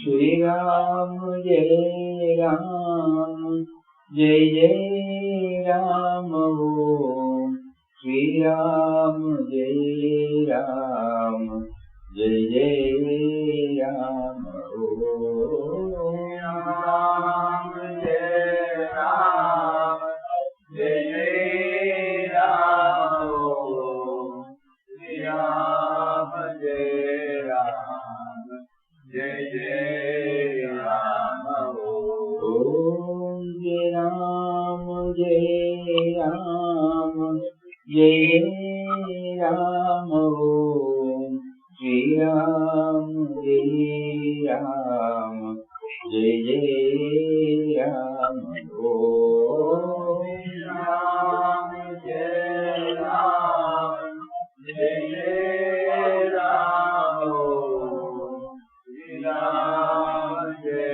Shri Ram Jai Ram Jai Jai Ram Om Shri Ram Jai Ram Jai Jai Ram Om Ram Jai Ram Jai Jai Ram Om Shri Ram Jai Ram Jai Jai Ram Om Jai Ram Jai Ram Jai Ram Om Shri Ram Jai Ram Jai Jai Ram Om Ram Jai Ram Jai Jai Ram Om Shri Ram Jai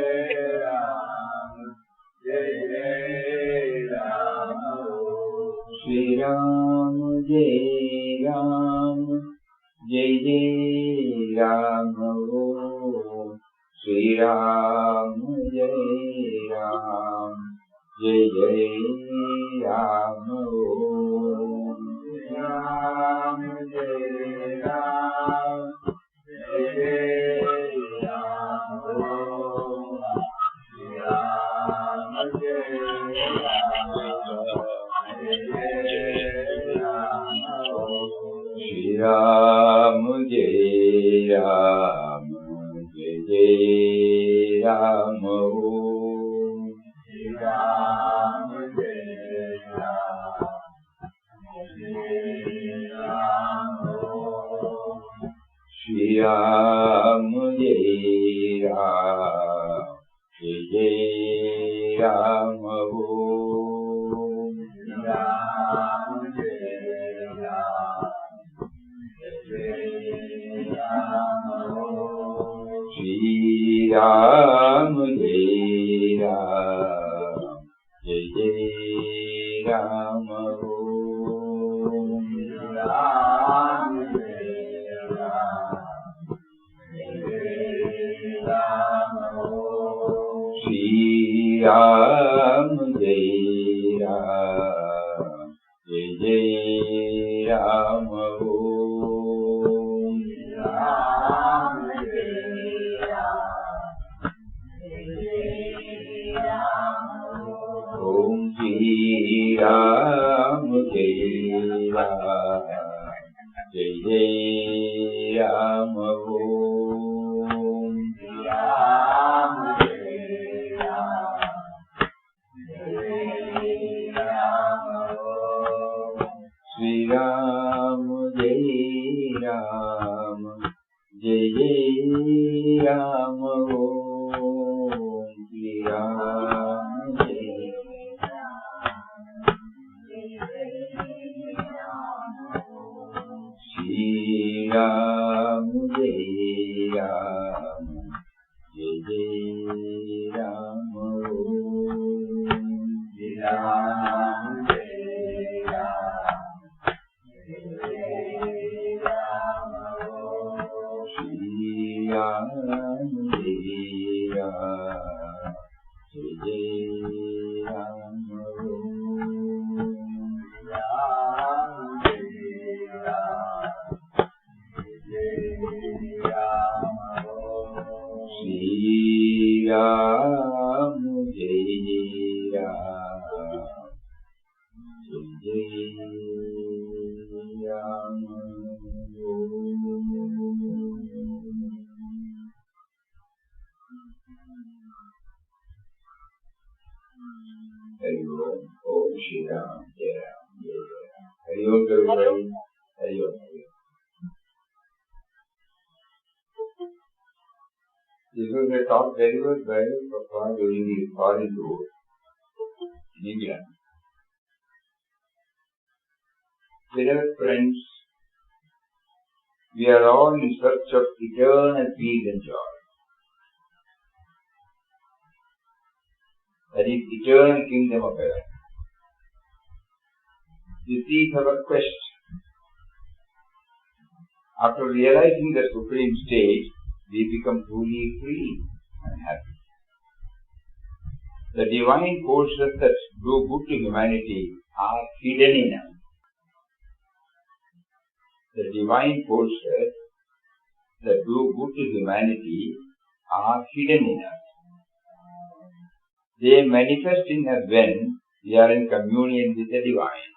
Ram Jai Jai Ram Shri Ram Jai Ram Jai Jai Ram Om Shri Ram Jai Ram Jai Jai Ram Om Shri Ram Jai Ram Jai Jai Ram Om Shri Ram Jai Ram Jai Jai Ram Om Shri Ram Jai Ram Jai Jai Ram Om Shri Ram Jai Ram Jai Ram Om Shri Ram Jai Ram Jai Jai Ram Om Shri Ram Jai Ram Jai Jai Ram Om Shri Ram Jai Ram Jai Jai Ram Om Shri Ram Jai Ram Jai Jai Ram Om Shri Ram Jai Ram Jai Jai Ram Om Ram Jai Ram Om Shri Ram Jai Ram Jai Jai Ram Om Shri Ram Jai Ram Jai Ram Om Shri Ram Jai Ram Jai Jai Ram Om Shri Ram Jai Shri Ram Jai Ram Jai Jai Ram Om Shri Ram Jai Ram Jai Jai Ram Om Shri Ram Jai Ram Jai Jai Ram Om Ram Jai Ram Jai Ram Om Shri Ram Jai Ram Jai Jai Ram Hari Om. Om Shri Ram Jai Ram Jai Jai Ram. Hari Om everybody. Hari Om. This was a talk delivered by Papa during the foreign tour in England. Beloved friends, we are all in search of eternal peace and joy. That is eternal kingdom of heaven. This is our quest. After realizing the supreme state, we become truly free. The divine forces that do good to humanity are hidden in us. The divine forces that do good to humanity are hidden in us. They manifest in us when we are in communion with the divine.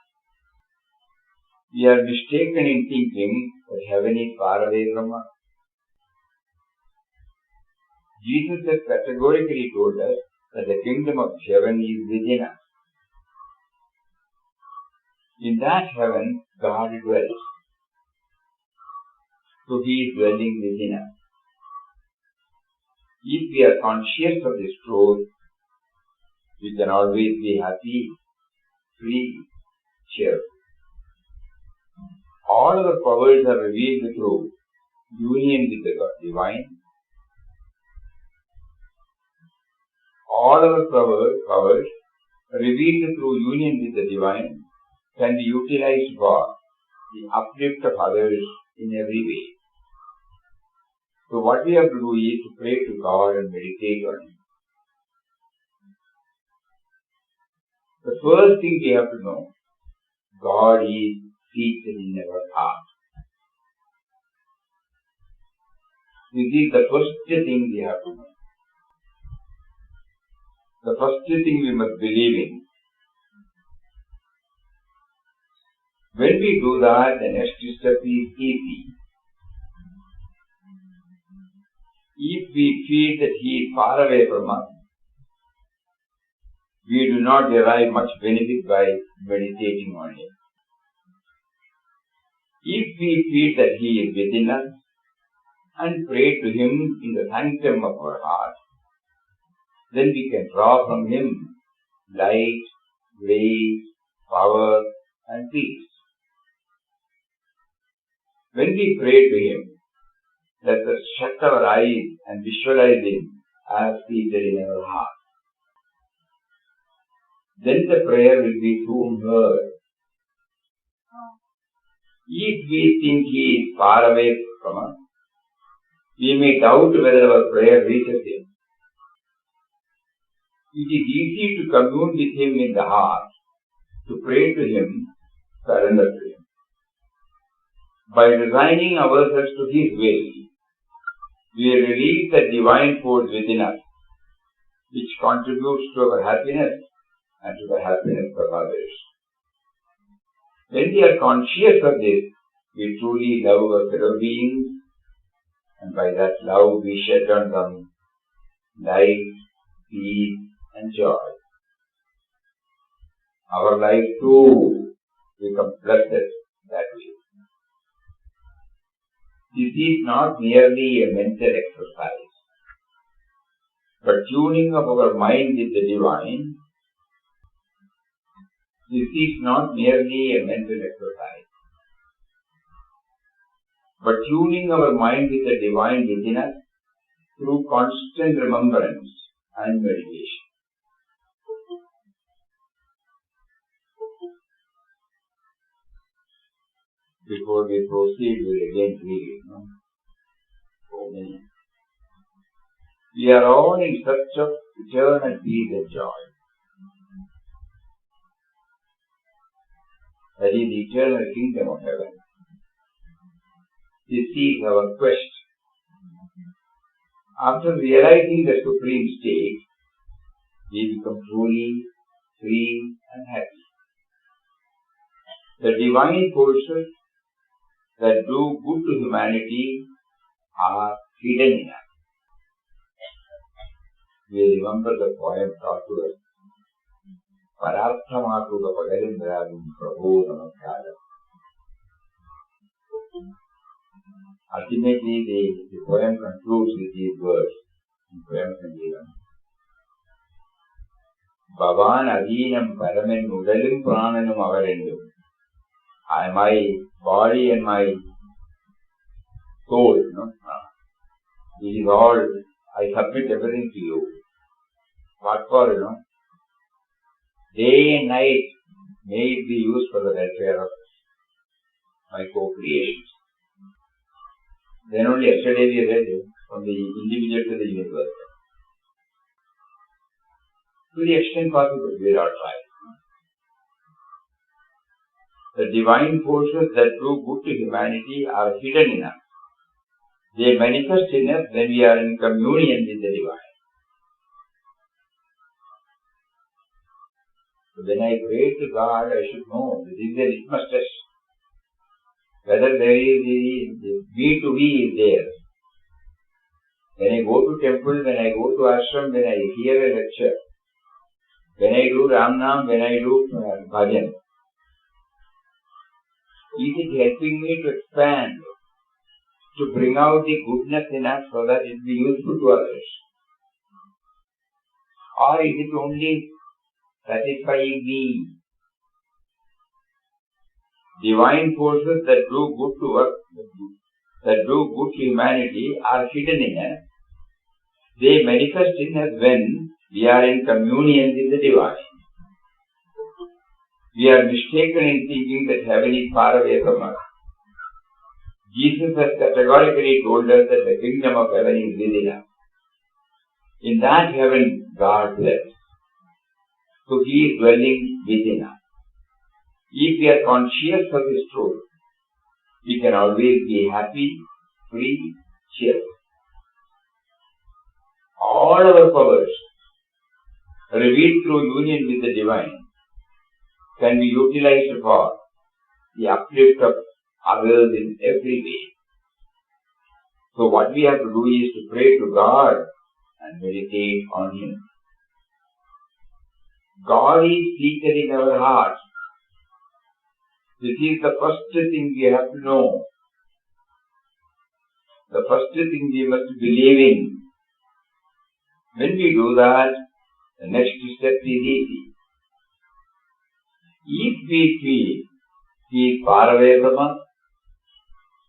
We are mistaken in thinking that heaven is far away from us. Jesus has categorically told us that the kingdom of heaven is within us. In that heaven, God dwells. So He is dwelling within us. If we are conscious of this truth, we can always be happy, free, cheerful. All our powers are revealed through union with the divine. All our powers revealed through union with the divine can be utilized for the uplift of others in every way. So what we have to do is to pray to God and meditate on Him. The first thing we have to know, God is seated in our heart. This is the first thing we have to know. The first thing we must believe in. When we do that, the next step is easy. If we feel that He is far away from us, we do not derive much benefit by meditating on Him. If we feel that He is within us and pray to Him in the sanctum of our heart, then we can draw from Him light, grace, power and peace. When we pray to Him, let us shut our eyes and visualize Him as seated in our heart. Then the prayer will be soon heard. If we think He is far away from us, we may doubt whether our prayer reaches Him. It is easy to commune with Him in the heart, to pray to Him, surrender to Him. By resigning ourselves to His will, we release the divine force within us, which contributes to our happiness and to the happiness of others. When we are conscious of this, we truly love our fellow beings, and by that love we shed on them light, peace and joy. Our life too becomes blessed that way. This is not merely a mental exercise, but tuning of our mind with the divine. This is not merely a mental exercise, but tuning our mind with the divine within us through constant remembrance and meditation. Before we proceed, we will again read it. We are all in search of eternal peace and joy. That is the eternal kingdom of heaven. This is our quest. After realizing the supreme state, we become truly free and happy. The divine forces that do good to humanity are hidden in us. We remember the poem taught to us. Pararthamakuga Pagalindradum Prabhu Namaskara. Ultimately, the poem concludes with these words in Poem Sangeetam. Bhavan Adeenam Paramen Udalum Prananum Avarendum. My body and my soul, it is all, I submit everything to you. What for, day and night, may it be used for the welfare of my co-creations. Then only yesterday we read from the individual to the universal. To the extent possible, we will all try. The divine forces that do good to humanity are hidden in us. They manifest in us when we are in communion with the divine. So when I pray to God, I should know this is a litmus test. Whether there is the V to V is there. When I go to temple, when I go to ashram, when I hear a lecture, when I do Ram Nam, when I do bhajan, is it helping me to expand, to bring out the goodness in us so that it will be useful to others? Or is it only satisfying me? Divine forces that do good to us, that do good to humanity are hidden in us. They manifest in us when we are in communion with the divine. We are mistaken in thinking that heaven is far away from us. Jesus has categorically told us that the kingdom of heaven is within us. In that heaven, God lives. So He is dwelling within us. If we are conscious of this truth, we can always be happy, free, cheerful. All our powers, revealed through union with the divine, can be utilized for the uplift of others in every way. So what we have to do is to pray to God and meditate on Him. God is seated in our hearts. This is the first thing we have to know. The first thing we must believe in. When we do that, the next step is easy. If we feel He is far away from us,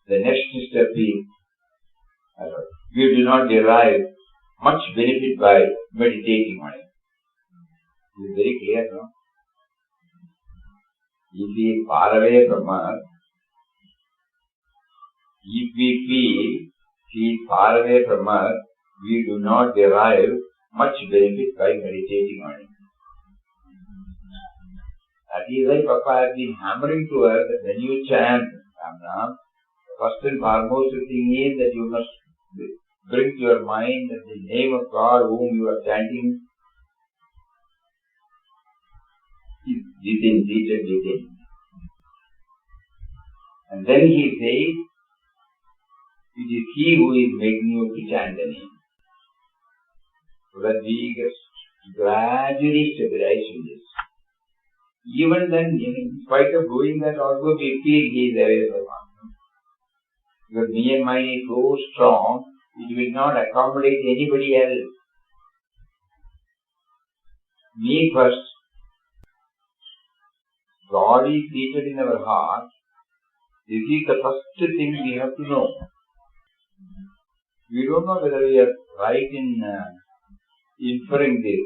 the next step is we do not derive much benefit by meditating on it. It is very clear, no? If He is far away from us, if we feel He is far away from us, we do not derive much benefit by meditating on it. That is why Papa has been hammering to us that when you chant Ram Nam, the first and foremost thing is that you must bring to your mind that the name of God whom you are chanting is within, seated within. And then He says, it is He who is making you to chant the name. So that we get gradually stabilized in this. Even then, in spite of doing that, also we feel He is away from us. Because me and mine is so strong, it will not accommodate anybody else. Me first. God is seated in our heart. This is the first thing we have to know. We don't know whether we are right in inferring this.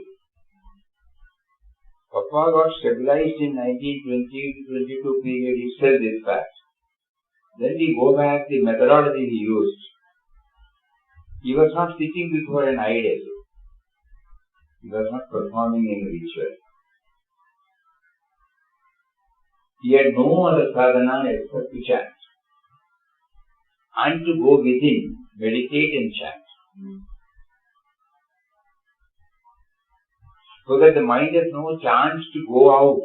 Papa got stabilized in 1920-22 period itself this fact. Then we go back the methodology he used. He was not sitting before an idol. He was not performing any ritual. He had no other sadhana except to chant. And to go within, meditate and chant. So that the mind has no chance to go out.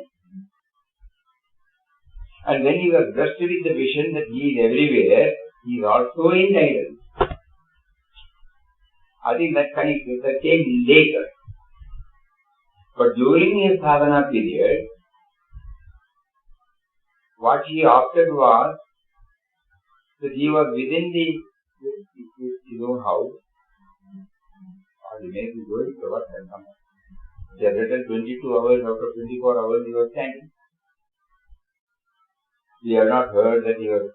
And when he was blessed with the vision that he is everywhere, he is also in idol. I think that came later. But during his sadhana period, what he opted was that he was within his own house, or he may be going to work and come. He had written 22 hours, after 24 hours he was chanting. We have not heard that he was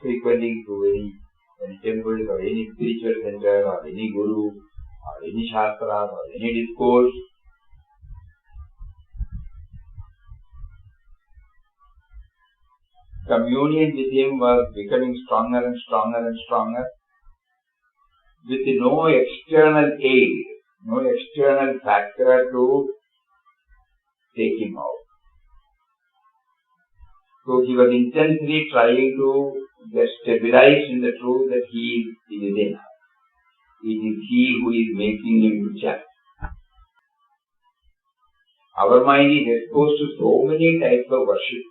frequenting to any temple or any spiritual center or any guru or any shastra or any discourse. Communion with him was becoming stronger and stronger and stronger with no external aid, no external factor to take him out. So he was intensely trying to get stabilized in the truth that he is within us. It is he who is making him to chant. Our mind is exposed to so many types of worship.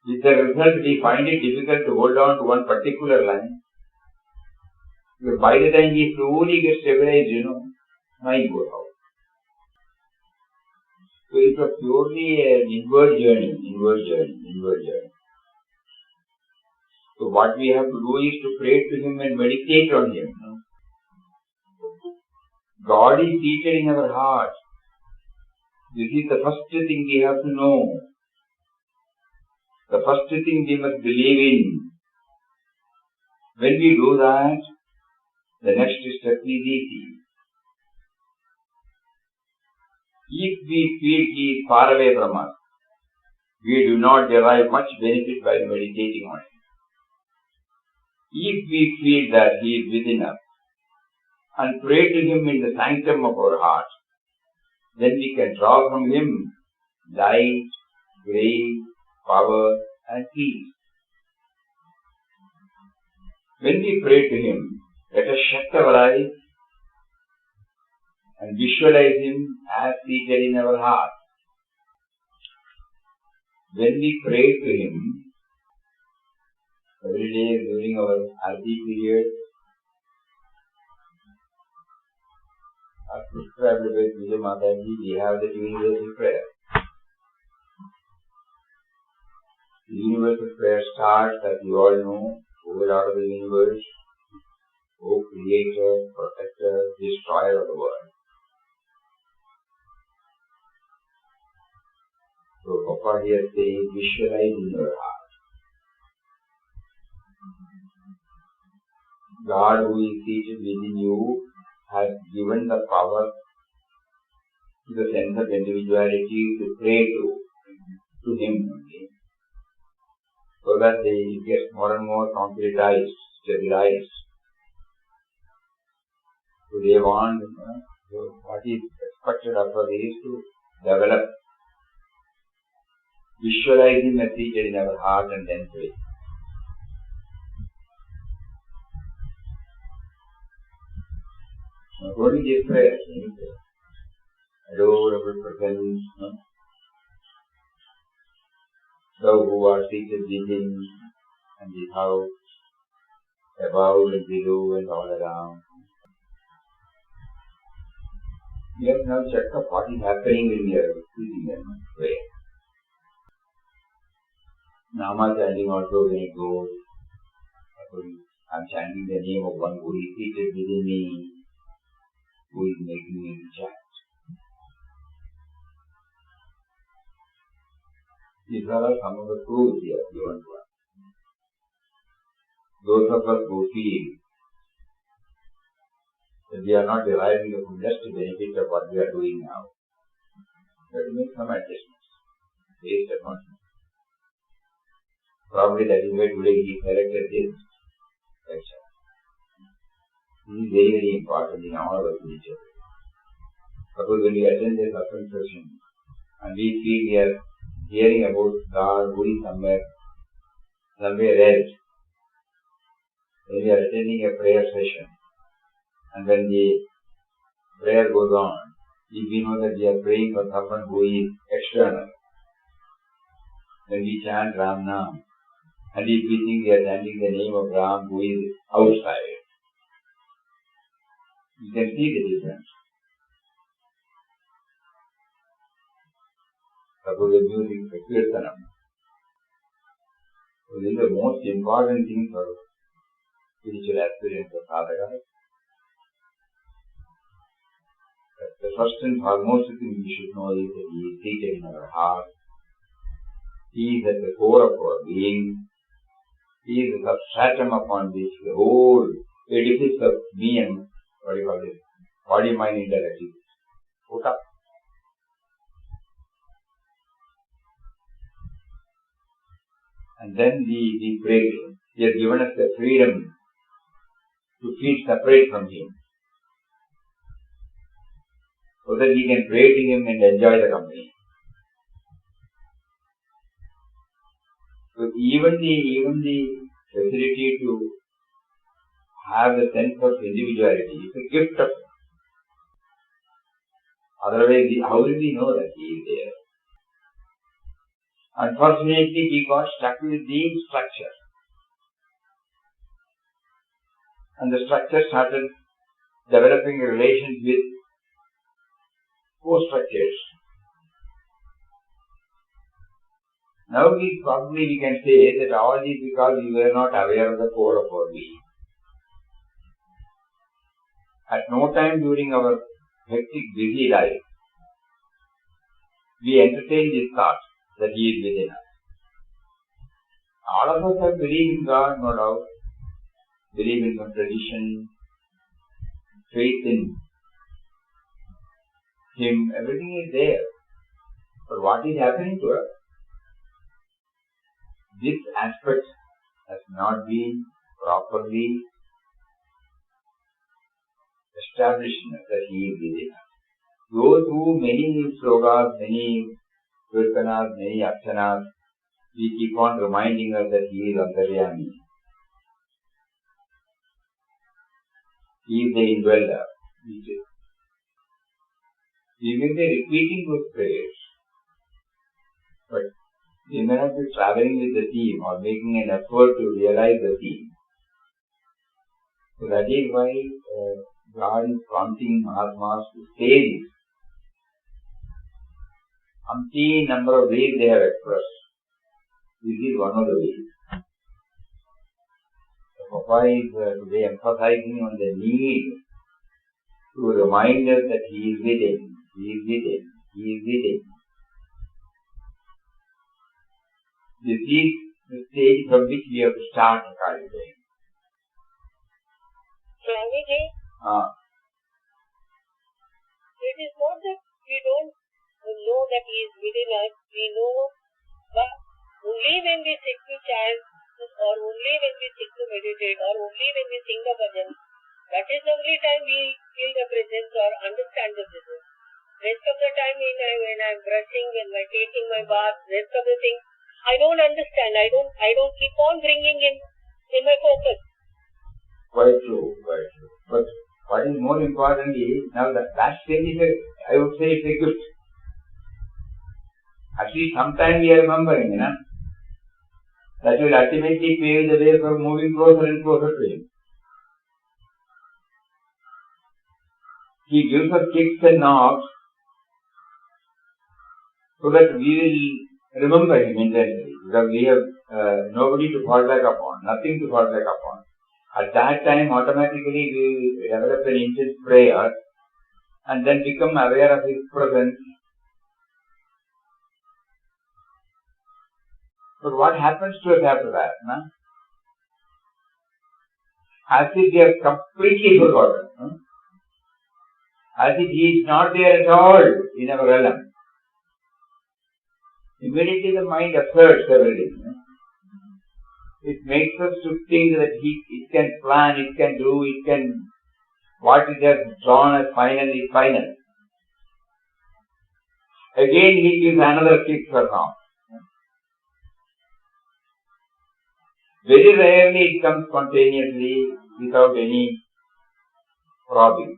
With the result, we find it difficult to hold on to one particular line. Because by the time we slowly get stabilized, mind goes out. So it was purely an inward journey. So what we have to do is to pray to him and meditate on him. God is seated in our heart. This is the first thing we have to know. The first thing we must believe in. When we do that, the next step is easy. If we feel he is far away from us, we do not derive much benefit by meditating on him. If we feel that he is within us and pray to him in the sanctum of our heart, then we can draw from him light, grace, power and peace. When we pray to him, let us shut our eyes and visualize him as seated in our heart. When we pray to him, every day during our Arti period, as prescribed by Vijay Mataji, we have the universal prayer. The universal prayer starts, as you all know, O Lord of the universe, O Creator, Protector, Destroyer of the world. So Papa here says, visualize in your heart. God who is seated within you has given the power to the sense of individuality to pray to him only, so that they get more and more concretized, stabilized. So they want, what is expected of us is to develop, visualize him as seated in our heart and then pray. Not only this prayer, adorable presence, thou who art seated within and without, above and below and all around. Let us now check up what is happening in your feeling and prayer. Nama chanting also when it goes, I am chanting the name of one who is seated within me, who is making me to chant. These are some of the clues here given to us. Those of us who feel that we are not deriving the fullest benefit of what we are doing now, we have to make some adjustments based upon it. Probably that is why today he selected this lecture. This is very, very important in all our future. Suppose when we attend a suffering session and we feel we are hearing about God who is somewhere else, when we are attending a prayer session and when the prayer goes on, if we know that we are praying for someone who is external, when we chant Ram Nam, and if we think we are chanting the name of Ram who is outside, you can see the difference. Suppose the music, the Kirtanam. So this is the most important thing for spiritual aspirants of sadhaka. The first and foremost thing we should know is that he is seated in our heart. He is at the core of our being. He is the substratum upon which the whole edifice of me and body, mind, intellect is put up. And then we pray to him. He has given us the freedom to feel separate from him. so that he can pray to him and enjoy the company. So even the facility to have the sense of individuality is a gift of him. Otherwise, how will we know that he is there? Unfortunately, he got stuck with the structure. And the structure started developing relations with co-structures. Now we can say that all this because we were not aware of the core of our being. At no time during our hectic, busy life, we entertain this thought that he is within us. All of us have believed in God, no doubt, believe in some tradition, faith in Him, everything is there. But what is happening to us? This aspect has not been properly established that He is within us. Go through many slogas, many kirtanas, many archanas, we keep on reminding us that He is Antaryami. He is the indweller. We may be repeating those prayers, but we may not be traveling with the theme or making an effort to realize the theme. So that is why God is prompting Mahatmas to say this. Umpteen number of ways they have expressed. This is one of the ways. So Papa is today emphasizing on the need to remind us that He is within, He is within, He is within. This is the stage from which we have to start cultivating. Swamiji, it is not that we don't know that He is within us. We know, but only when we sit to chant, or only when we sit to meditate, or only when we sing the bhajan, that is the only time we feel the presence or understand the presence. Rest of the time when I am brushing, when I am taking my bath, rest of the things, I don't understand. I don't keep on bringing in my focus. Quite true, quite true. But what is more important is, now that stage is I would say it's a gift. At least sometime we are remembering, that will ultimately pave the way for moving closer and closer to Him. He gives us kicks and knocks so that we will remember Him intensely, because we have nobody to fall back upon, nothing to fall back upon. At that time, automatically we develop an intense prayer and then become aware of His presence. But what happens to us after that? As if we have completely forgotten. As if He is not there at all in our realm. Immediately the mind asserts everything. It makes us to think that it can plan, it can do, what it has drawn as final is final. Again He gives another kick for now. Very rarely it comes spontaneously without any probing.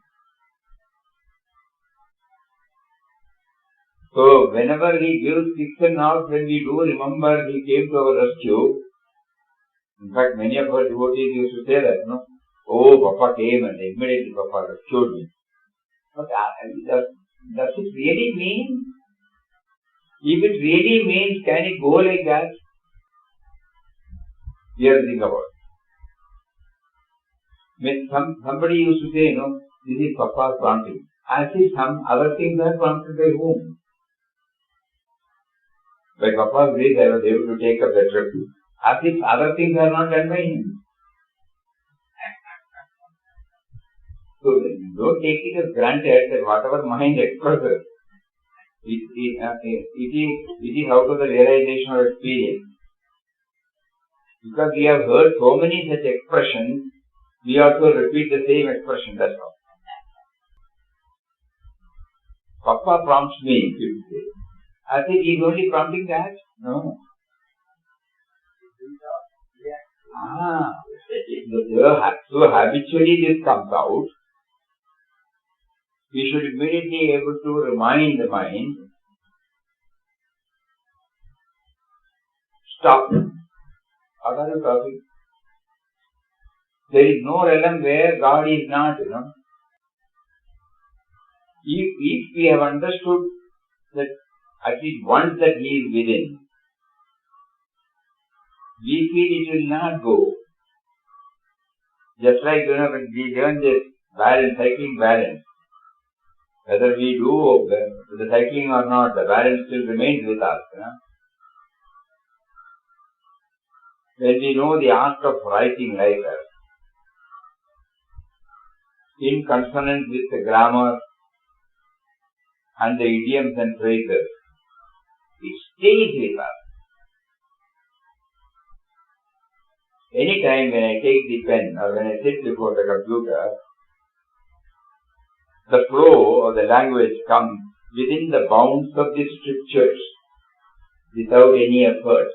So whenever He gives kicks and knocks, when we do remember He came to our rescue. In fact, many of our devotees used to say that, oh, Papa came and immediately Papa rescued me. But does it really mean? If it really means, can it go like that? We have to think about it. When somebody used to say, this is Papa's prompting. As if some other things are prompted by whom? By Papa's grace, I was able to take up the trip. As if other things are not done by Him. So don't take it as granted that whatever mind expresses, it is out of the realization or experience. Because we have heard so many such expressions, we also repeat the same expression, that's all. Papa prompts me, people say. I think he's only prompting that? No. So habitually this comes out. We should immediately be able to remind the mind, stop. What are you talking? There is no realm where God is not, If we have understood that at least once that He is within, we feel it will not go. Just like, when we learn this balance, cycling balance, whether we do the cycling or not, the balance still remains with us. When we know the art of writing like that, in consonance with the grammar and the idioms and phrases, it stays with us. Any time when I take the pen or when I sit before the computer, the flow of the language comes within the bounds of the scriptures without any effort.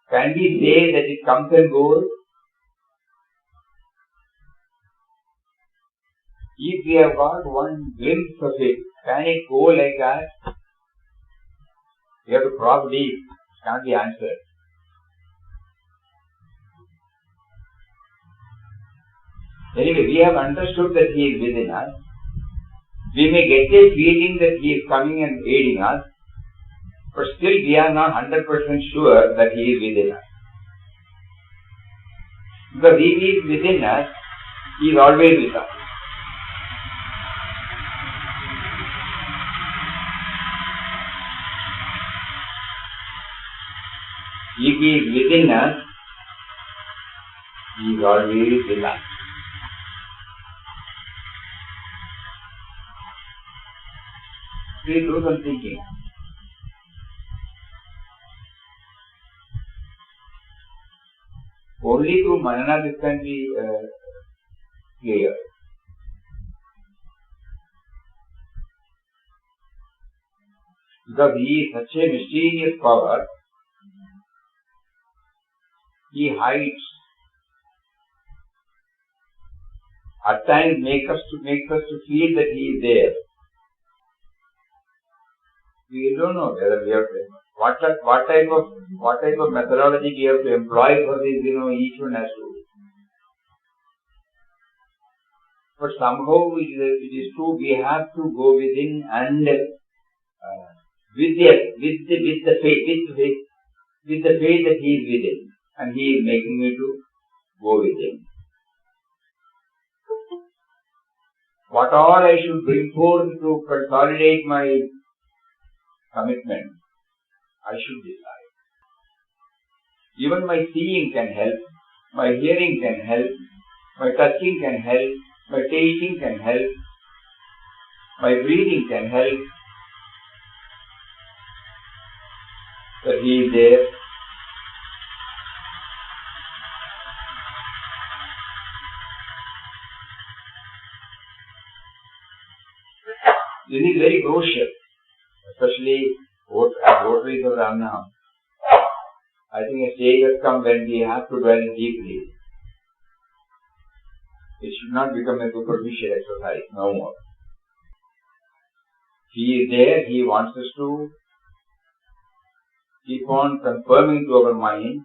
Can we say that it comes and goes? If we have got one glimpse of it, can it go like that? We have to probe deep. It can't be answered. Anyway, we have understood that He is within us. We may get a feeling that He is coming and aiding us, but still we are not 100% sure that He is within us. Because if He is within us, He is always with us. If He is within us, He is always with us. Please do some thinking. Only through manana this can be clear. Because He is such a mysterious power, He hides. At times makes us to feel that He is there. We don't know whether we have to, what type of methodology we have to employ for this, each one has to. But somehow it is true, we have to go within and with the faith that He is within, and He is making me to go with Him. What all I should bring forth to consolidate my commitment, I should decide. Even my seeing can help, my hearing can help, my touching can help, my tasting can help, my breathing can help, that He is there. This is very crucial, especially as votaries of Ramnam. I think a stage has come when we have to dwell deeply. It should not become a superficial exercise, no more. He is there, He wants us to keep on confirming to our mind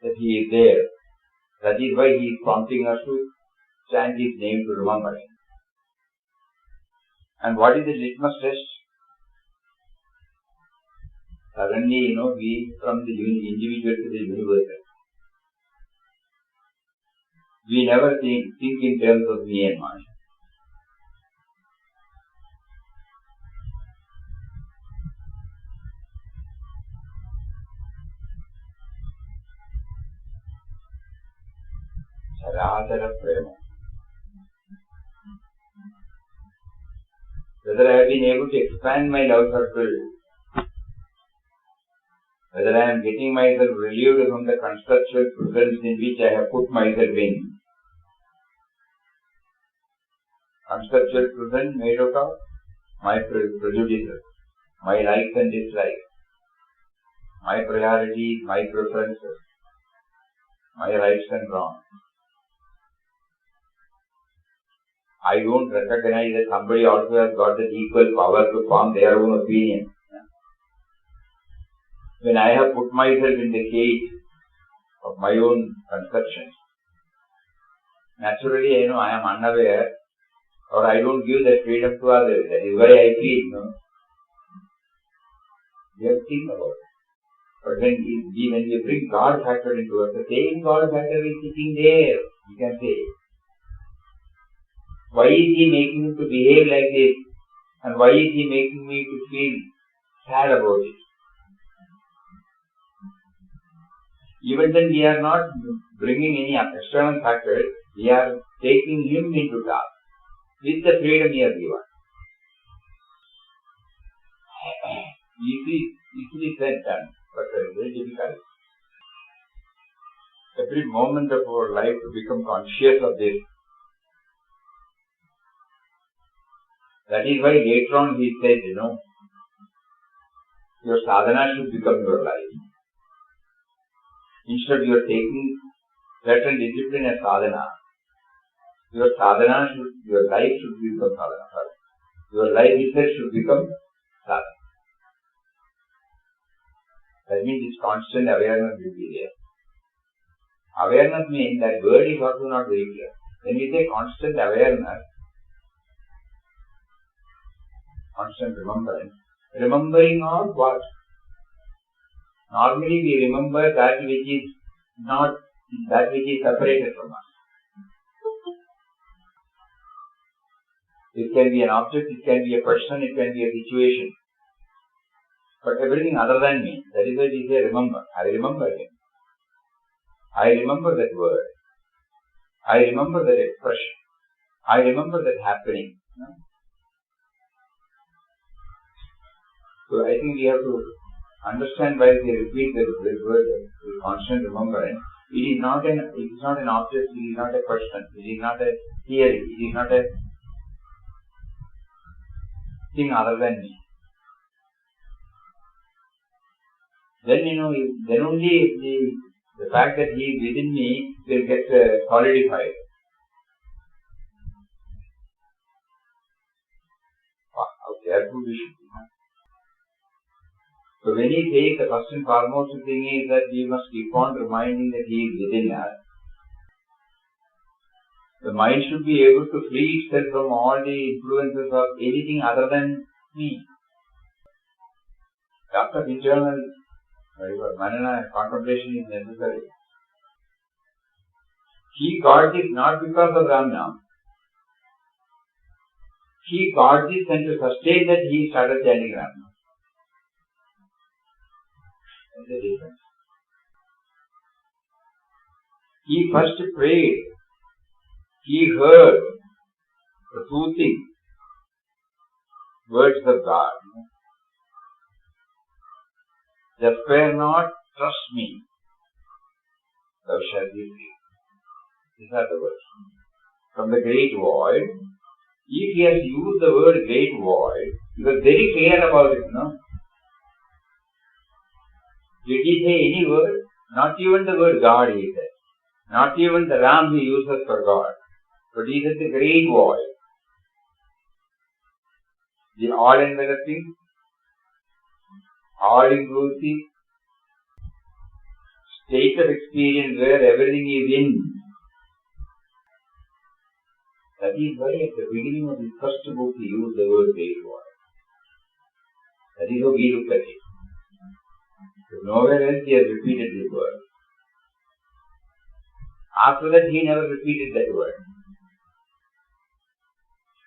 that He is there. That is why He is prompting us to chant His name, to remember Him. And what is the litmus test? Suddenly, we from the individual to the universal. We never think in terms of me and mine. Sarasara Prema. Whether I have been able to expand my love circle, whether I am getting myself relieved from the constructual prisons in which I have put myself in, conceptual present made out of my prejudices, my likes and dislikes, my priorities, my preferences, my rights and wrongs. I don't recognize that somebody also has got the equal power to form their own opinion. When I have put myself in the cage of my own conceptions, naturally, I am unaware, or I don't give that freedom to others. That is why I feel, we have to think about it. But when we bring God factor into it, the same God factor is sitting there, you can say. Why is he making me to behave like this? And why is he making me to feel sad about it? Even then we are not bringing any external factors, we are taking him into task with the freedom he has given. Easily said done, but very difficult. Every moment of our life to become conscious of this. That is why later on he said, your sadhana should become your life. Instead you are taking certain discipline as sadhana, your life should become sadhana. Your life itself should become sadhana. That means this constant awareness will be there. Awareness means that word is also not very clear. When we say constant awareness, constant remembrance, remembering of what? Normally we remember that which is not, that which is separated from us. It can be an object, it can be a person, it can be a situation. But everything other than me, that is why we say remember. I remember him. I remember that word. I remember that expression. I remember that happening. So I think we have to understand why they repeat that word, constant remembrance. It is not an object, it is not a person, it is not a theory, it is not a thing other than me. Then only the fact that he is within me will get solidified. How careful we should be. So when he says the first and foremost thing is that we must keep on reminding that he is within us, the mind should be able to free itself from all the influences of anything other than me. After internal manana contemplation is necessary. He got this not because of Ramnam. He got this and to sustain that he started chanting Ramnam. That's the difference. He first prayed. He heard the soothing words of God. Despair not, trust me, thou shalt be free. These are the words. From the great void, if he has used the word great void, he was very clear about it, Did he say any word? Not even the word God he said. Not even the Ram he uses for God. But he said the great void. The all-enveloping, all-inclusive state of experience where everything is in. That is why at the beginning of his first book he used the word great void. That is how we look at it. Nowhere else he has repeated this word. After that he never repeated that word.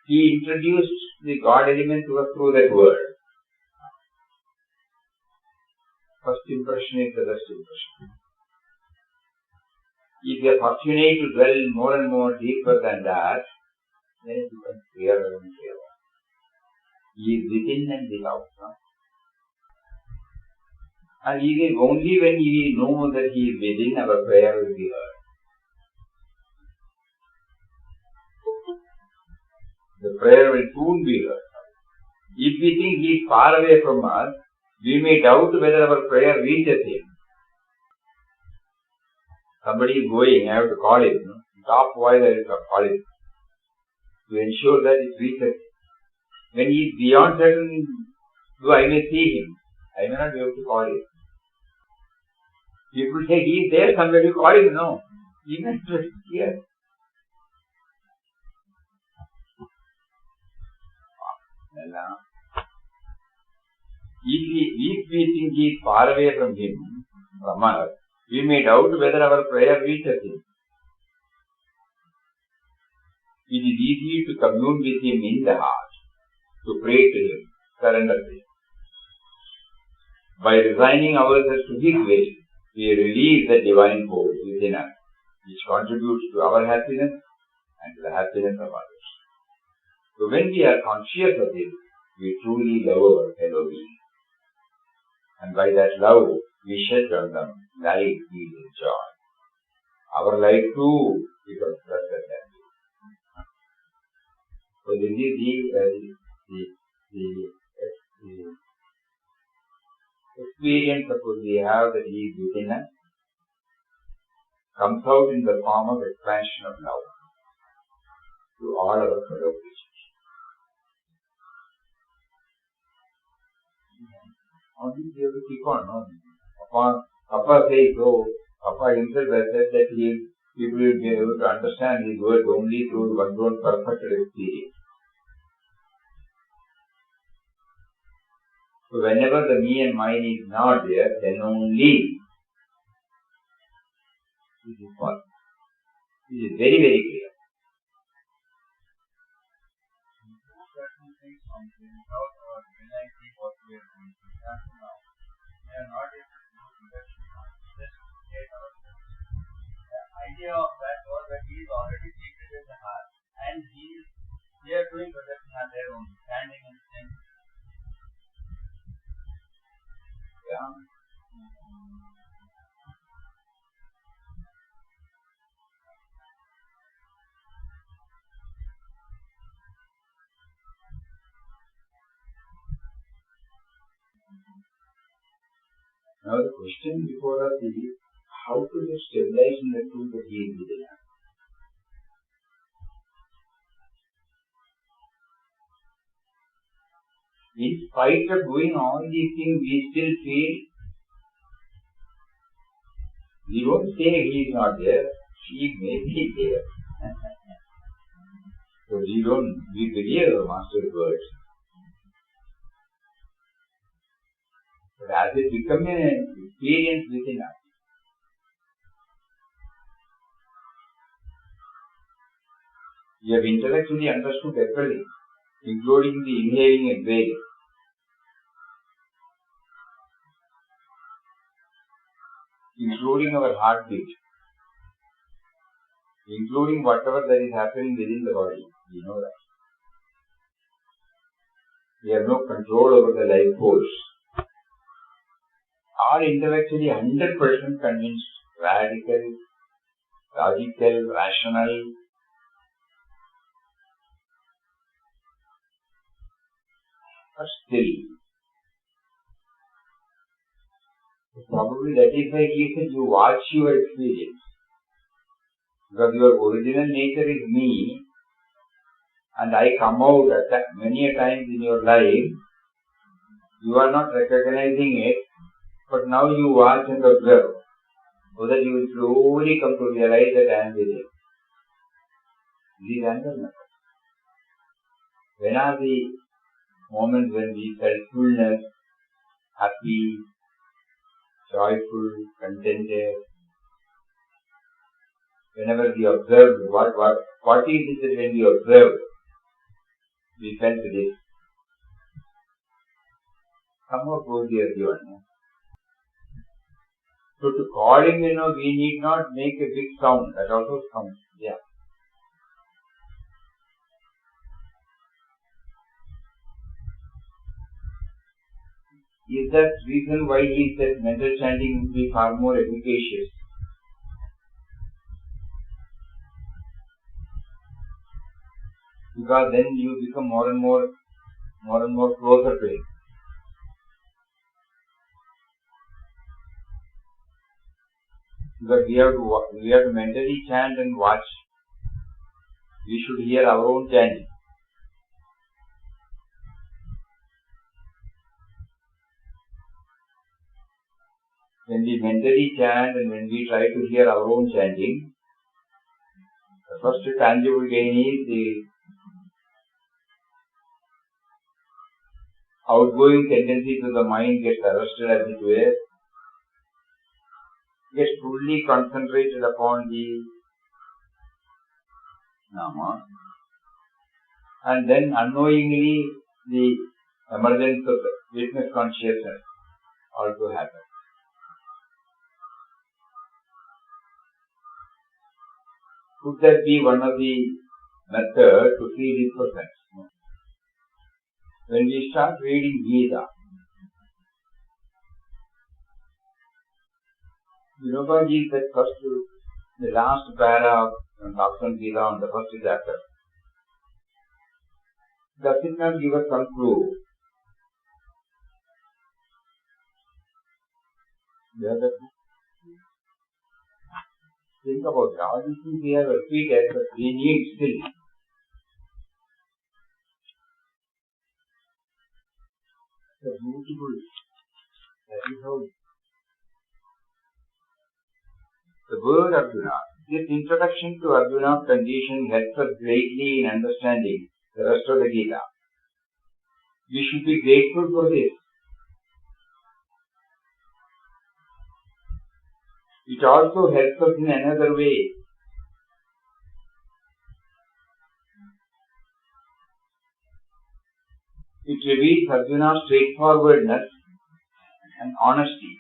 He introduced the God element to us through that word. First impression is the best impression. If you are fortunate to dwell more and more deeper than that, then it becomes clearer and clearer. He is within and without. And it is only when we know that he is within, our prayer will be heard. the prayer will soon be heard. If we think he is far away from us, we may doubt whether our prayer reaches him. Somebody is going, I have to call him. Top voice I have to call him to ensure that it reaches. When he is beyond certain, though I may see him, I may not be able to call him. People say he is there somewhere, you call him. No, he may not be here. If we think he is far away from us, we may doubt whether our prayer reaches him. It is easy to commune with him in the heart, to pray to him, surrender to him. By resigning ourselves to his will, we release the divine force within us, which contributes to our happiness and to the happiness of others. So when we are conscious of this, we truly love our fellow beings. And by that love, we shed on them light, peace and joy. Our life too becomes blessed and happy. So this is the experience suppose we have that he is within us, comes out in the form of expansion of love to all our fellow creatures. Only we have to keep on. Papa says so. Papa himself has said that people will be able to understand his words only through one's own perfected experience. So whenever the me and mine is not there, then only this is possible. This is very, very clear. Certain things without our realizing what we are doing. For example, now we are not able to do reduction now. Just create ourselves. The idea of that was that he is already seated in the heart, and we are doing projection at their own, standing and standing. Yeah. Now the question before us is how to just stabilize in the truth that he is within us. In spite of doing all these things, we still feel, we won't say he is not there, he may be there. So we believe the Master's words. But as it becomes an experience within us, we have intellectually understood everything, including the inhaling and exhaling, including our heartbeat, including whatever that is happening within the body. We know that. We have no control over the life force. Are intellectually 100% convinced, radical, logical, rational. But still, probably that is why he said you watch your experience. Because your original nature is me, and I come out many a times in your life. You are not recognizing it, but now you watch and observe, so that you will slowly come to realize that I am with you. This is another method. When are the moments when we felt fullness, happy, joyful, contented? Whenever we observe, what is it that when we observe, we felt this? Somewhat goes the other one. So to call him, we need not make a big sound. That also counts. Yeah. Is that reason why he said mental chanting would be far more efficacious? Because then you become more and more closer to him. Because we have to mentally chant and watch. We should hear our own chanting. When we mentally chant and when we try to hear our own chanting, the first tangible gain is the outgoing tendency to the mind gets arrested as it were, gets fully concentrated upon the Nama, and then unknowingly the emergence of witness consciousness also happens. Could that be one of the methods to see this person? When we start reading Gita, Vinobaji said the last para of Bhagavad Gita on the first chapter, does it not give us some clue? Think about it. All these things we have repeated, but we need still. It's beautiful. That is how the word Arjuna, this introduction to Arjuna's condition helps us greatly in understanding the rest of the Gita. We should be grateful for this. It also helps us in another way. It reveals Arjuna's straightforwardness and honesty.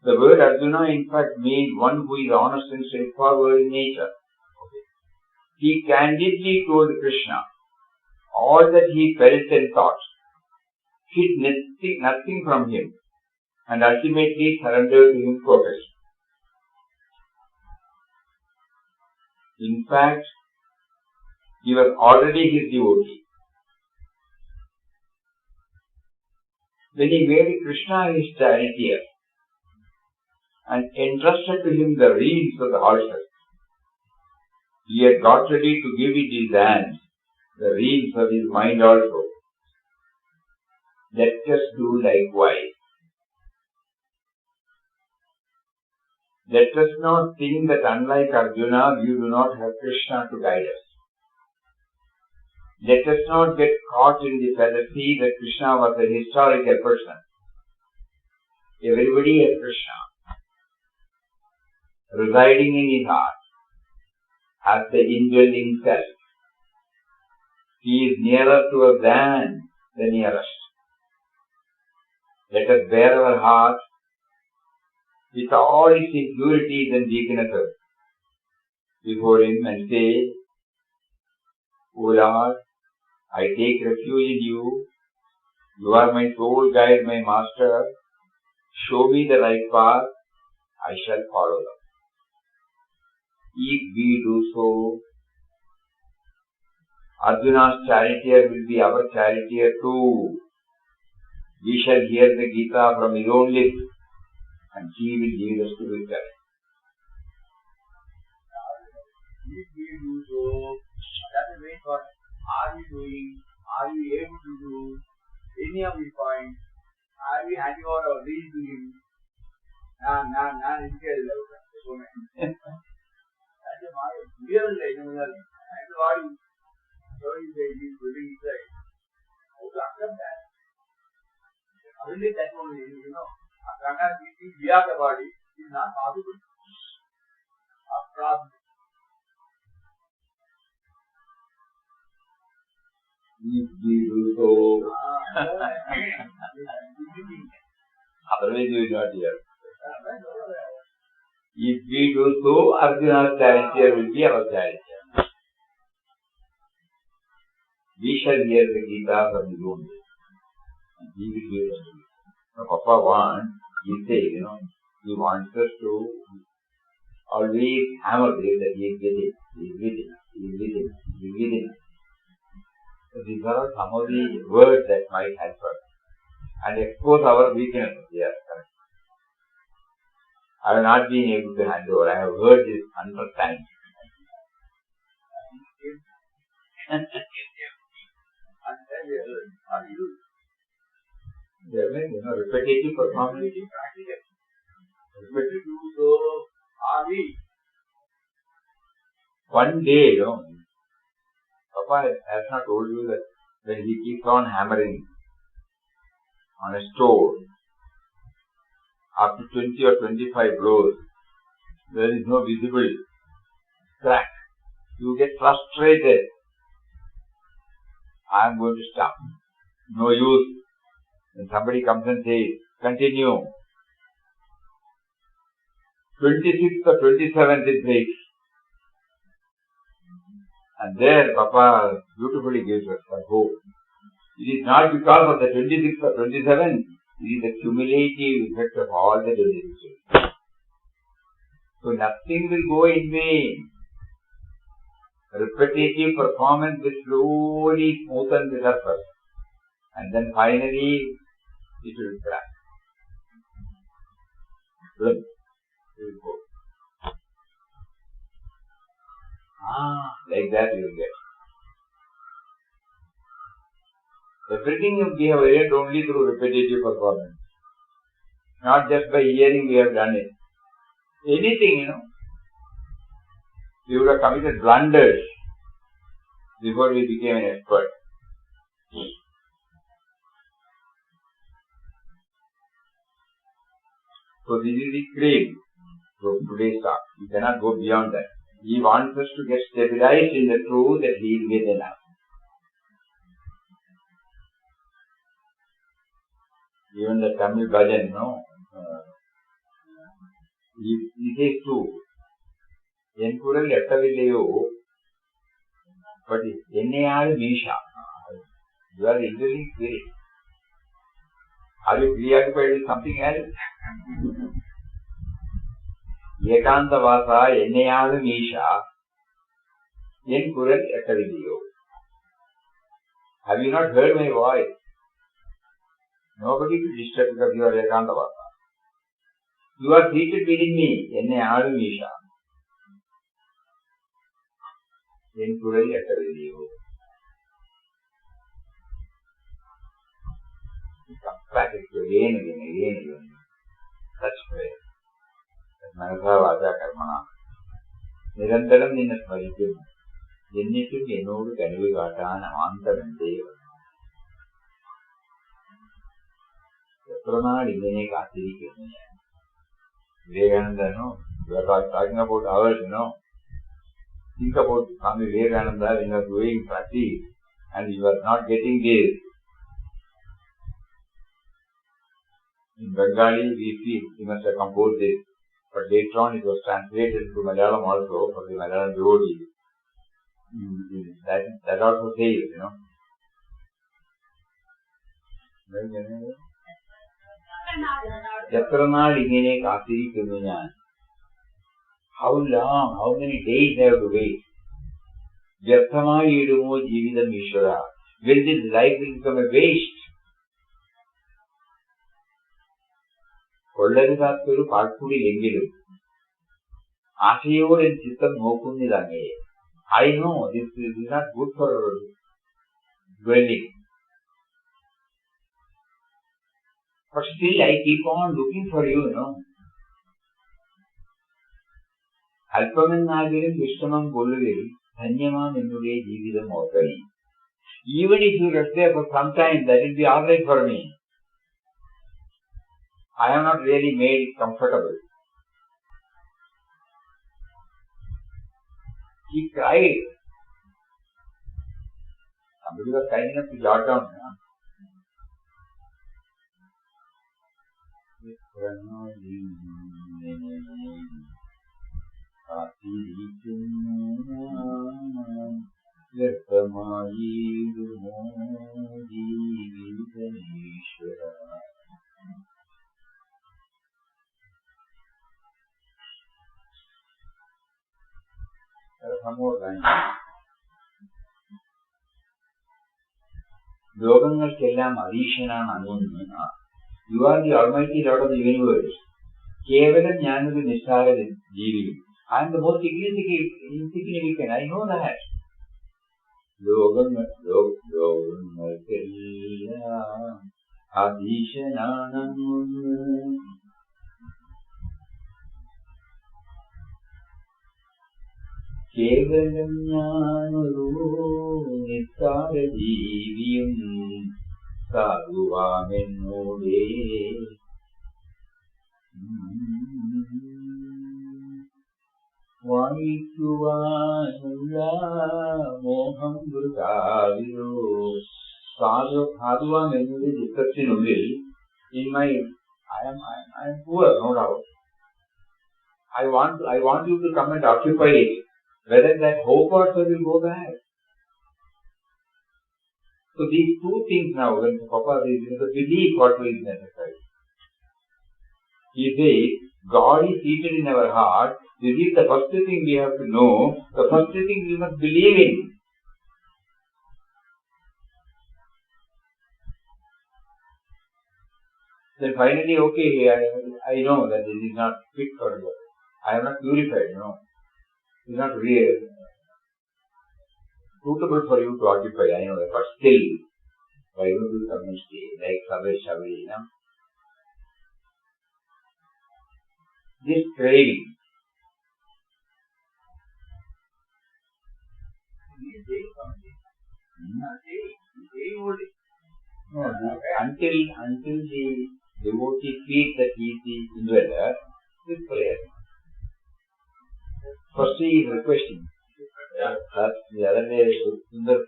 The word Arjuna in fact means one who is honest and straightforward in nature. He candidly told Krishna all that he felt and thought, hid nothing from him, and ultimately surrendered to him totally. In fact, he was already his devotee. When he made Krishna his charioteer and entrusted to him the reins of the horses, he had got ready to give it his hands, the reins of his mind also. Let us do likewise. Let us not think that unlike Arjuna, you do not have Krishna to guide us. Let us not get caught in the fallacy that Krishna was a historical person. Everybody has Krishna residing in his heart as the indwelling self. He is nearer to us than the nearest. Let us bare our heart with all its impurities and weaknesses before him and say, O Lord, I take refuge in you. You are my sole guide, my master. Show me the right path. I shall follow them. If we do so, Arjuna's charioteer will be our charioteer too. We shall hear the Gita from his own lips, and he will lead us to victory. If we do so, that is very important. Are we doing? Are we able to do any of these points? Are we handing over our reins to him? ನಾನು ಇದಕ್ಕಿಲ್ಲ ಅದು ಮಾಡಿ ಮುಗಿಯೋದಿಲ್ಲ ಇನ್ನು ಅದು ಮಾಡಿ building inside. How to accept that? Only that only, we are the body, it is not possible. If we do so, otherwise we will not hear. If we do so, Arjuna's charioteer will be our charioteer. We shall hear the Gita from his own lips, and he will give us to it. Now, Papa wants, he says, he wants us to always hammered him that he is within, he is within, he is within, he is within. So these are some of the words that might help us and expose our weaknesses. Yes, correct. I have not been able to hand over. I have heard this 100 times. Repetitive performance. One day, Papa has not told you that when he keeps on hammering on a stone, after 20 or 25 blows, there is no visible crack. You get frustrated. I am going to stop. No use. When somebody comes and says, continue. 26th or 27th it breaks. And there Papa beautifully gives us a hope. It is not because of the 26th or 27th. It is the cumulative effect of all the 26th. So nothing will go in vain. Repetitive performance will slowly smoothen the surface. And then finally it will crack. It will go. Like that you will get. Everything we have learned only through repetitive performance. Not just by hearing we have done it. Anything, we would have committed blunders before we became an expert. So this is the cream of today's talk. We cannot go beyond that. He wants us to get stabilized in the truth that He is within us. Even the Tamil bhajan, he says too, En kural ettavillayo, but Ennayal Misha. You are enjoying spirit. Are you preoccupied with something else? Ekanta Vasa Ennayal Misha, En kural ettavillayo. Have you not heard my voice? Nobody will disturb because you are Ekanta Vasa. You are seated within me, Ennayal Misha. En kural ettavillayo. Come back again. Such prayer. Manasa Vacha Karmana. Nirantaram ninna smaritum. Yennitum ennodu kanivu kaatana amantamante. Eppranal ingane kaathirikkunnu. Vivekananda, you are talking about hours, Think about Swami Vivekananda when you are doing practice and you are not getting this. In Bengali, we feel he must have composed this. But later on, it was translated to Malayalam also for the Malayalam devotees. That also says, Yatranal ingane kaathirikkunnu njan. How long, how many days I have to wait? Vyarthamayi idumo jeevidam Ishvara. Will this life will become a waste? Kollari sattvaru paakudi lengilu. Asayodu en chittam nokunnidange. I know this is not good for dwelling. But still I keep on looking for you, Alpamennagirum Vishtamam Goluvil, Dhanyamam Ennude Jeevidam Okani. Even if you rest there for some time, that will be alright for me. I have not really made it comfortable. He cried. Somebody was kind enough to jot down. There are some more lines. ലോകങ്ങൾക്കെല്ലാം അധീശനാണ് അങ്ങ്. You are the Almighty Lord of the universe. കേവലം ഞാനൊരു നിസ്സാര ജീവിയും. I am the most insignificant. I know that. ലോകങ്ങൾക്കെല്ലാം അധീശനാണ് അങ്ങ്. കേവലം ഞാനൊരു നിസ്സാര ജീവിയും സാധുവാമെന്നോടേ. വായിക്കുവാനുള്ള മോഹം വൃഥാവിലോ. സാധുവാമെന്നൊരു ചിത്രത്തിനുള്ളിൽ I am poor, no doubt. I want you to come and occupy it. Whether that hope also will go back. So these two things now, when Papa says, the belief what is necessary. He says, God is seated in our heart. This is the first thing we have to know. The first thing we must believe in. Then finally, okay, I know that this is not fit for God. I am not purified, no. It is not real, suitable for you to occupy, I know that, but still, why don't you come and stay, like Shabri, you know? This craving, until the devotee feels that he is the indweller, this prayer. First he is requesting. The other day, Sundar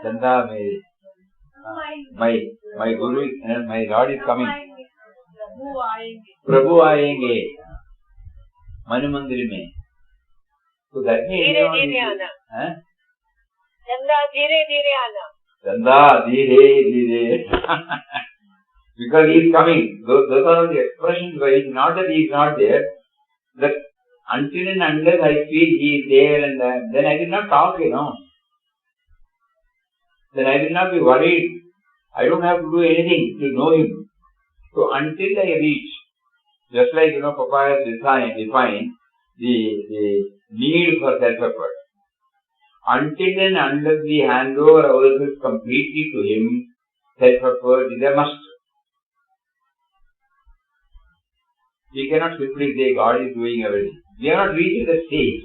Chanda, my Guru, my Lord is coming. Prabhu आएंगे मन मंदिर में. So that means धीरे आना. चंदा धीरे आना. Chanda धीरे. Because he is coming. Those are the expressions why it's not that he is not there. That until and unless I feel he is there and then I will not talk, you know. Then I will not be worried. I don't have to do anything to know him. So until I reach, just like, you know, Papa has defined the need for self-effort. Until and unless we hand over ourselves completely to him, self-effort is a must. We cannot simply say God is doing everything. We are not reaching the stage.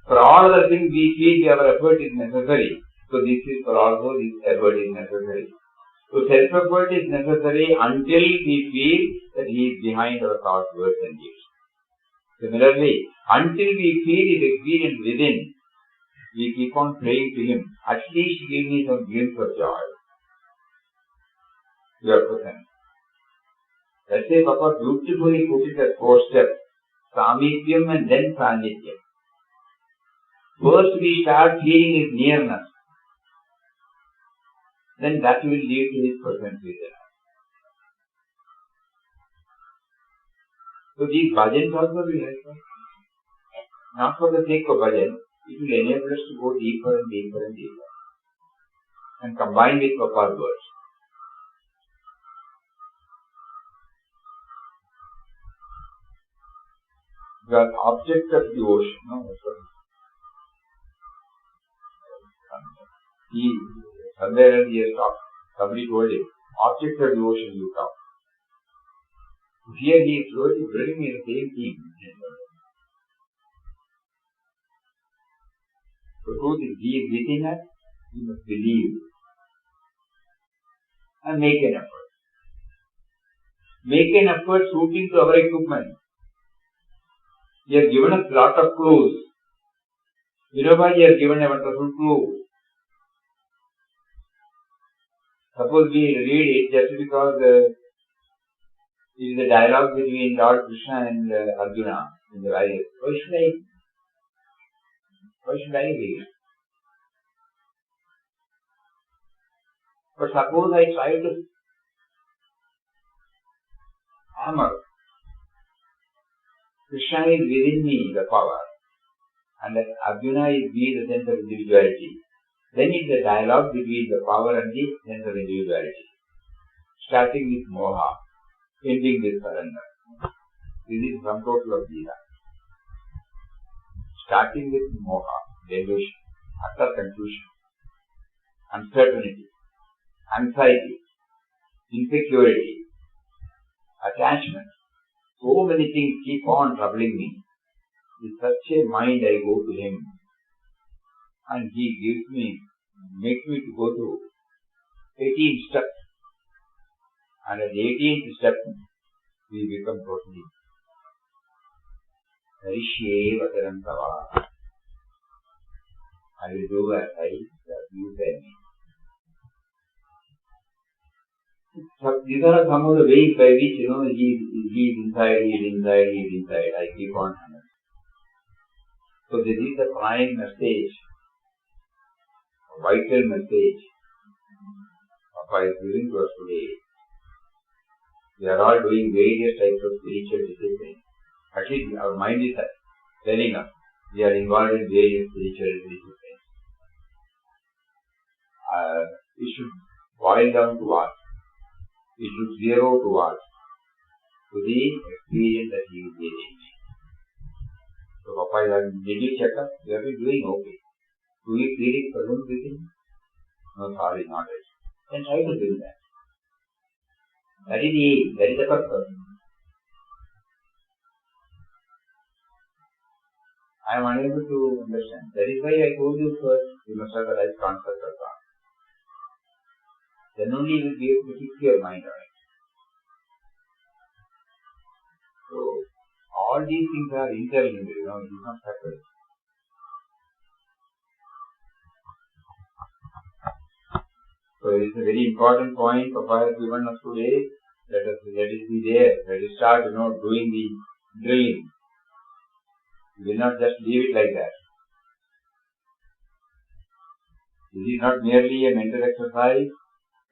For all other things we feel our effort is necessary. So this is for also this effort is necessary. So self-effort is necessary until we feel that he is behind our thoughts, words and deeds. Similarly, until we feel his experience within, we keep on praying to him. At least give me some glimpse of joy. You are present. Let's say Papa beautifully put it as 4 steps. Samipyam and then Sanityam. First we start feeling his nearness. Then that will lead to his presence within us. So these bhajans also will help us. Not for the sake of bhajan, it will enable us to go deeper and deeper and deeper. And combine with Papa's words. The object of devotion, no? Somewhere else he has talked. Somebody told him, object of devotion you talk. Here he is slowly bringing me the same thing. So truth is, he is within us, we must believe and make an effort. Make an effort suiting to our equipment. He has given us lot of clues. Vinobaji has given a wonderful clue. Suppose we read it just because it is a dialogue between Lord Krishna and Arjuna in the Vedas. Why should I read? But suppose I try to hammer Krishna is within me, the power, and that Arjuna is me, the sense of individuality. Then is the dialogue between the power and the sense of individuality. Starting with moha, ending with surrender. This is the sum total of Gita. Starting with moha, delusion, utter confusion, uncertainty, anxiety, insecurity, attachment. So many things keep on troubling me. With such a mind I go to him, and he makes me to go through 18 steps. And at the 18th step, we become totally Harishye Vataram Tava. I will do as you tell me. So these are some of the ways by which, he is inside. I keep on handling. So this is the prime message, a vital message Papa is giving to us today. We are all doing various types of spiritual disciplines. At least our mind is telling us we are involved in various spiritual disciplines. It should boil down to what? It should zero to what? To the experience that he is giving. So Papa is asking, did you check up? You have been doing okay. Do you feel it alone within? No, sorry, not it. Then try to do that. That is the aim, that is the purpose. I am unable to understand. That is why I told you first, you must have the right concept of God. Then only you will be able to fix your mind on it. So, all these things are interlinked, it is not separate. So, it is a very important point Papa has given us today. Let us be there. Let us start, doing the drilling. We will not just leave it like that. This is not merely a mental exercise,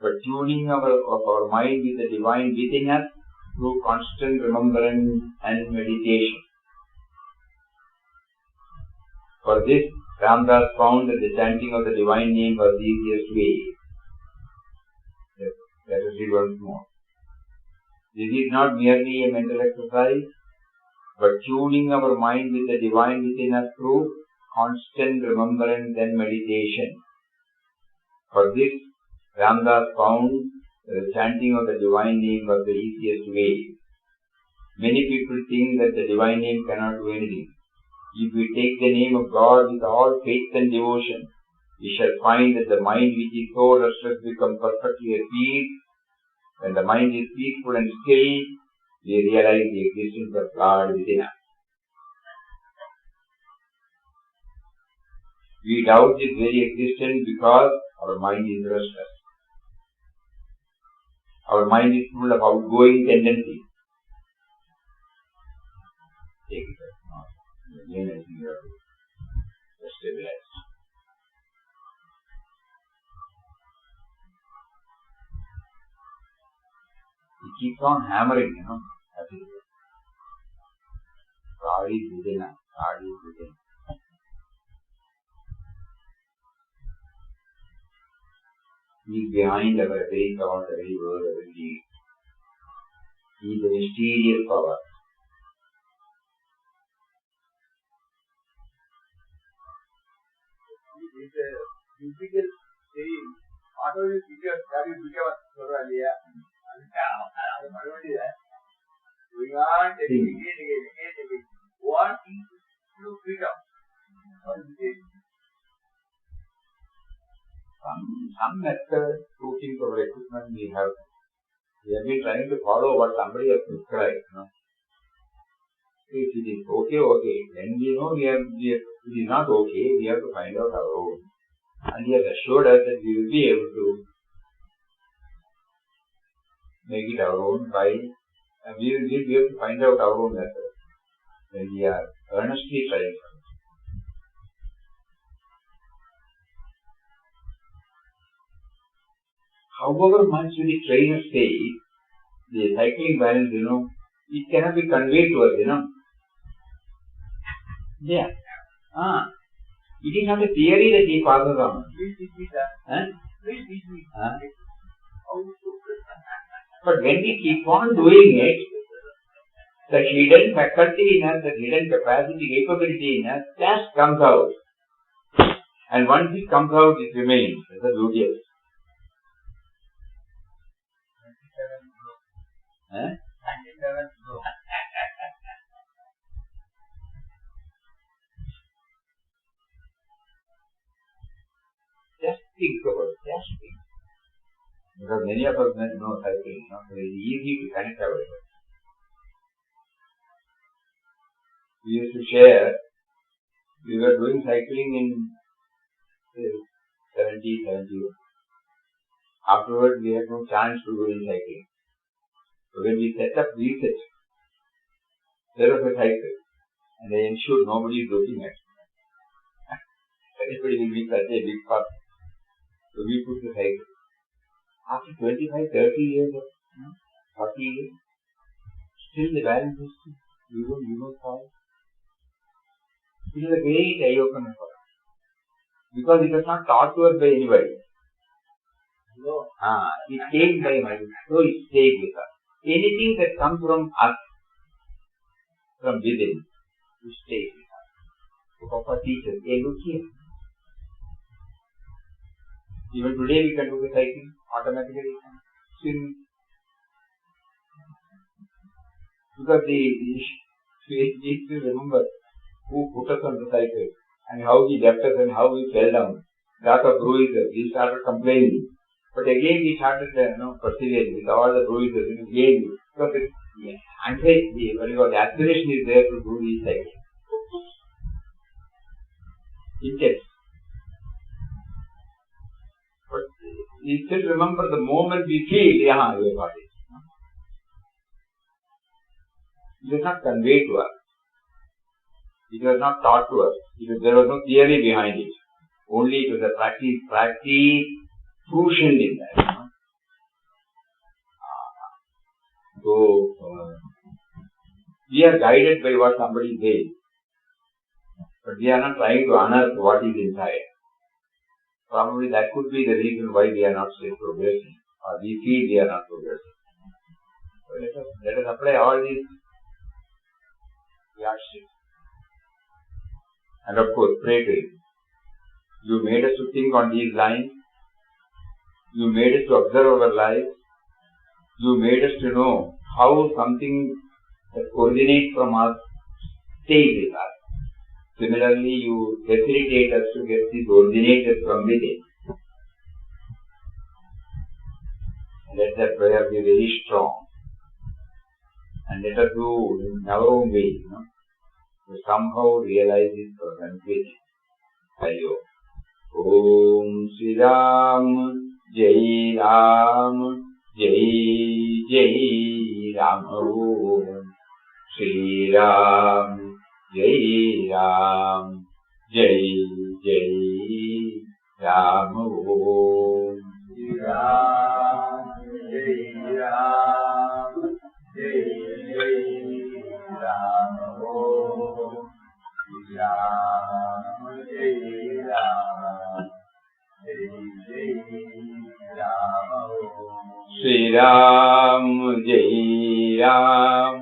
but tuning of our mind with the divine within us through constant remembrance and meditation. For this, Ramdas found that the chanting of the divine name was the easiest way. Yes, let us read once more. This is not merely a mental exercise, but tuning our mind with the divine within us through constant remembrance and meditation. For this, Ramdas found that the chanting of the divine name was the easiest way. Many people think that the divine name cannot do anything. If we take the name of God with all faith and devotion, we shall find that the mind which is so restless becomes perfectly at peace. When the mind is peaceful and still, we realize the existence of God within us. We doubt this very existence because our mind is restless. Our mind is full of outgoing tendencies. Take it as not. Again, I think you have to stabilize. He keeps on hammering, That is it. God is within us. God is within. He is behind our very thought, every word, every deed. He is a mysterious power. It is a physical saying. What are you thinking of? That is become a idea. We are taking again. One thing to freedom. Some method suiting to our equipment we have been trying to follow what somebody has prescribed, If it is okay, then we know it is not okay, we have to find out our own. And he has assured us that we will be able to make it our own we will be able to find out our own method when we are earnestly trying. However much the trainer says, the cycling balance, it cannot be conveyed to us, Yeah. It is not a theory that he passes on. Please teach me that. Please teach me. But when we keep on doing it, the hidden faculty in us, the hidden capacity, capability in us, just comes out. And once it comes out, it remains. That's the beauty of it. 97 bro. Just think about it. Just think. Because many of us know cycling, not very easy to connect ourselves. We used to share, we were doing cycling in 71. Afterwards, we had no chance to do any cycling. So when we set up research, there was a cycle, and they ensured nobody is looking at it. Everybody will be such a big part. So we put the cycle. After 25, 30 years, 40 years, still the balance is you don't fall. It is a great eye-opener for us. Because it was not taught to us by anybody. No. It came by my so it stayed with us. Anything that comes from us, from within, it stays with us. So Papa teaches, hey, look here. Even today we can do the cycling automatically. Swim. Because we need to remember who put us on the cycle and how he left us and how we fell down. Lot of bruises. We started complaining. But again we started persevering with all the bruises. And again, because the aspiration is there to do this cycle. Intense. But we still remember the moment we feel, we have got it. It is not conveyed to us. It was not taught to us. There was no theory behind it. Only it was a practice fusion in that. So, we are guided by what somebody says. But we are not trying to unearth what is inside. Probably that could be the reason why we are not still progressing. Or we feel we are not progressing. So let us apply all these yardsticks. And of course, pray to Him. You made us to think on these lines. You made us to observe our lives. You made us to know how something that originates from us stays with us. Similarly, you facilitate us to get these originators from within. Let that prayer be very strong. And let us do in our own way, to somehow realize this presence within. Ayo. Om Sri Ram, Jai Ram, Jai Jai Ram. Om Sri Ram, Jai Ram, Jai Jai Ram. Om Sri Ram, Jai Ram, Jai Jai Ram. Om Sri Ram, Jai Ram, Jai Jai Ram. Sri Ram, Jai Ram,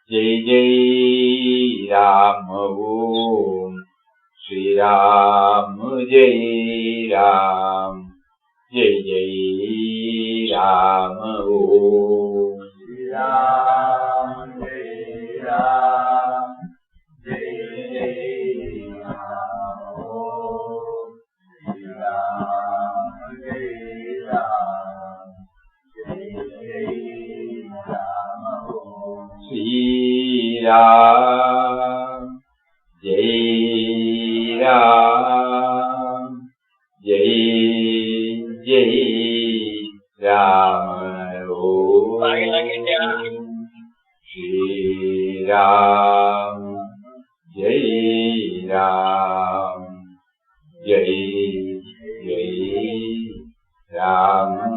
Jai Jai Ram. Om Sri Ram, Jai Ram, Jai Jai Ram. Om Sri Ram, Jai Ram, Jai Jai Ram. Om Sri Ram, Jai Ram, Jai Jai Ram. Om Sri Ram, Jai Ram, Jai Jai Ram. Om Sri Ram, Jai Ram, Jai Jai Ram.